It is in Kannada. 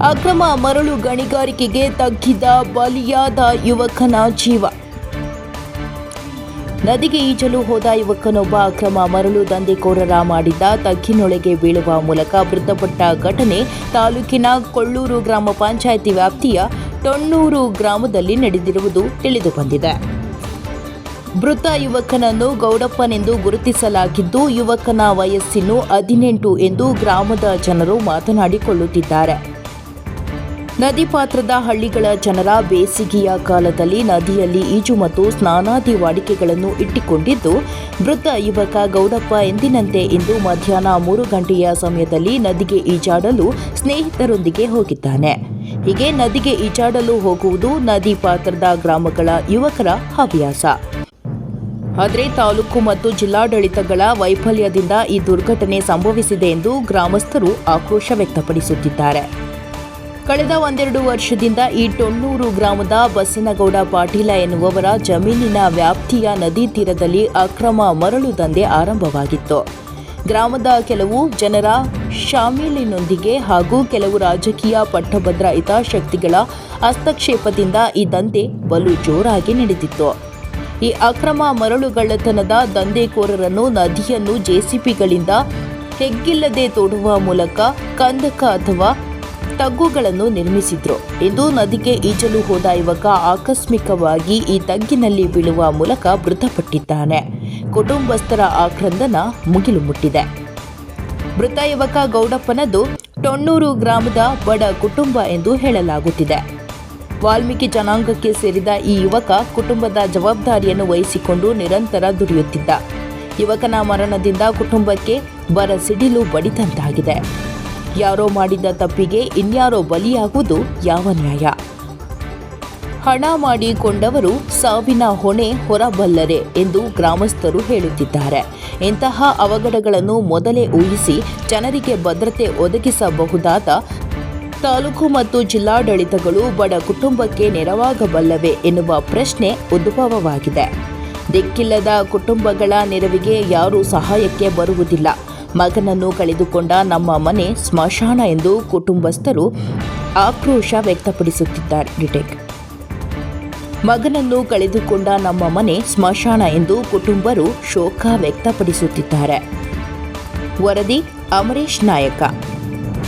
ಅಕ್ರಮ ಮರಳು ಗಣಿಗಾರಿಕೆಗೆ ತಗ್ಗಿದ ಬಲಿಯಾದ ಯುವಕನ ಜೀವ. ನದಿಗೆ ಈಜಲು ಹೋದ ಯುವಕನೊಬ್ಬ ಅಕ್ರಮ ಮರಳು ದಂಧೆಕೋರರ ಮಾಡಿದ್ದ ತಗ್ಗಿನೊಳಗೆ ಬೀಳುವ ಮೂಲಕ ಮೃತಪಟ್ಟ ಘಟನೆ ತಾಲೂಕಿನ ಕೊಳ್ಳೂರು ಗ್ರಾಮ ಪಂಚಾಯಿತಿ ವ್ಯಾಪ್ತಿಯ ಟೊಣ್ಣೂರು ಗ್ರಾಮದಲ್ಲಿ ನಡೆದಿರುವುದು ತಿಳಿದುಬಂದಿದೆ. ಮೃತ ಯುವಕನನ್ನು ಗೌಡಪ್ಪನೆಂದು ಗುರುತಿಸಲಾಗಿದ್ದು, ಯುವಕನ ವಯಸ್ಸಿನ್ನು 18 ಎಂದು ಗ್ರಾಮದ ಜನರು ಮಾತನಾಡಿಕೊಳ್ಳುತ್ತಿದ್ದಾರೆ. ನದಿ ಪಾತ್ರದ ಹಳ್ಳಿಗಳ ಜನರ ಬೇಸಿಗೆಯ ಕಾಲದಲ್ಲಿ ನದಿಯಲ್ಲಿ ಈಜು ಮತ್ತು ಸ್ನಾನಾದಿ ವಾಡಿಕೆಗಳನ್ನು ಇಟ್ಟುಕೊಂಡಿದ್ದು, ಮೃತ ಯುವಕ ಗೌಡಪ್ಪ ಎಂದಿನಂತೆ ಇಂದು ಮಧ್ಯಾಹ್ನ 3 ಗಂಟೆಯ ಸಮಯದಲ್ಲಿ ನದಿಗೆ ಈಜಾಡಲು ಸ್ನೇಹಿತರೊಂದಿಗೆ ಹೋಗಿದ್ದಾನೆ. ಹೀಗೆ ನದಿಗೆ ಈಜಾಡಲು ಹೋಗುವುದು ನದಿ ಪಾತ್ರದ ಗ್ರಾಮಗಳ ಯುವಕರ ಹವ್ಯಾಸ. ಆದರೆ ತಾಲೂಕು ಮತ್ತು ಜಿಲ್ಲಾಡಳಿತಗಳ ವೈಫಲ್ಯದಿಂದ ಈ ದುರ್ಘಟನೆ ಸಂಭವಿಸಿದೆ ಎಂದು ಗ್ರಾಮಸ್ಥರು ಆಕ್ರೋಶ ವ್ಯಕ್ತಪಡಿಸುತ್ತಿದ್ದಾರೆ. ಕಳೆದ 1-2 ವರ್ಷದಿಂದ ಈ ಟೊಣ್ಣೂರು ಗ್ರಾಮದ ಬಸನಗೌಡ ಪಾಟೀಲ ಎನ್ನುವವರ ಜಮೀನಿನ ವ್ಯಾಪ್ತಿಯ ನದಿ ತೀರದಲ್ಲಿ ಅಕ್ರಮ ಮರಳು ದಂಧೆ ಆರಂಭವಾಗಿತ್ತು. ಗ್ರಾಮದ ಕೆಲವು ಜನರ ಶಾಮೀಲಿನೊಂದಿಗೆ ಹಾಗೂ ಕೆಲವು ರಾಜಕೀಯ ಪಟ್ಟಭದ್ರ ಹಿತಾಸಕ್ತಿಗಳ ಹಸ್ತಕ್ಷೇಪದಿಂದ ಈ ದಂಧೆ ಬಲು ಜೋರಾಗಿ ನಡೆದಿತ್ತು. ಈ ಅಕ್ರಮ ಮರಳುಗಳ್ಳತನದ ದಂಧೆಕೋರರನ್ನು ನದಿಯನ್ನು ಜೆಸಿಬಿಗಳಿಂದ ಹೆಗ್ಗಿಲ್ಲದೆ ತೋಡುವ ಮೂಲಕ ಕಂದಕ ಅಥವಾ ತಗ್ಗುಗಳನ್ನು ನಿರ್ಮಿಸಿದ್ರು. ಇಂದು ನದಿಗೆ ಈಜಲು ಹೋದ ಯುವಕ ಆಕಸ್ಮಿಕವಾಗಿ ಈ ತಗ್ಗಿನಲ್ಲಿ ಬೀಳುವ ಮೂಲಕ ಮೃತಪಟ್ಟಿದ್ದಾನೆ. ಕುಟುಂಬಸ್ಥರ ಆಕ್ರಂದನ ಮುಗಿಲು ಮುಟ್ಟಿದೆ. ಮೃತ ಯುವಕ ಗೌಡಪ್ಪನದು ಟೊಣ್ಣೂರು ಗ್ರಾಮದ ಬಡ ಕುಟುಂಬ ಎಂದು ಹೇಳಲಾಗುತ್ತಿದೆ. ವಾಲ್ಮೀಕಿ ಜನಾಂಗಕ್ಕೆ ಸೇರಿದ ಈ ಯುವಕ ಕುಟುಂಬದ ಜವಾಬ್ದಾರಿಯನ್ನು ವಹಿಸಿಕೊಂಡು ನಿರಂತರ ದುಡಿಯುತ್ತಿದ್ದ. ಯುವಕನ ಮರಣದಿಂದ ಕುಟುಂಬಕ್ಕೆ ಬರಸಿಡಿಲು ಬಡಿದಂತಾಗಿದೆ. ಯಾರೋ ಮಾಡಿದ ತಪ್ಪಿಗೆ ಇನ್ಯಾರೋ ಬಲಿಯಾಗುವುದು ಯಾವ ನ್ಯಾಯ? ಹಣ ಮಾಡಿಕೊಂಡವರು ಸಾವಿನ ಹೊಣೆ ಹೊರಬಲ್ಲರೆ ಎಂದು ಗ್ರಾಮಸ್ಥರು ಹೇಳುತ್ತಿದ್ದಾರೆ. ಇಂತಹ ಅವಘಡಗಳನ್ನು ಮೊದಲೇ ಊಹಿಸಿ ಜನರಿಗೆ ಭದ್ರತೆ ಒದಗಿಸಬಹುದಾದ ತಾಲೂಕು ಮತ್ತು ಜಿಲ್ಲಾಡಳಿತಗಳು ಬಡ ಕುಟುಂಬಕ್ಕೆ ನೆರವಾಗಬಲ್ಲವೇ ಎನ್ನುವ ಪ್ರಶ್ನೆ ಉದ್ಭವವಾಗಿದೆ. ದಿಕ್ಕಿಲ್ಲದ ಕುಟುಂಬಗಳ ನೆರವಿಗೆ ಯಾರೂ ಸಹಾಯಕ್ಕೆ ಬರುವುದಿಲ್ಲ. ಮಗನನ್ನು ಕಳೆದುಕೊಂಡ ನಮ್ಮ ಮನೆ ಸ್ಮಶಾನ ಎಂದು ಕುಟುಂಬಸ್ಥರು ಆಕ್ರೋಶ ವ್ಯಕ್ತಪಡಿಸುತ್ತಿದ್ದಾರೆ. ಮಗನನ್ನು ಕಳೆದುಕೊಂಡ ನಮ್ಮ ಮನೆ ಸ್ಮಶಾನ ಎಂದು ಕುಟುಂಬರು ಶೋಕ ವ್ಯಕ್ತಪಡಿಸುತ್ತಿದ್ದಾರೆ. ವರದಿ ಅಮರೇಶ್ ನಾಯಕ.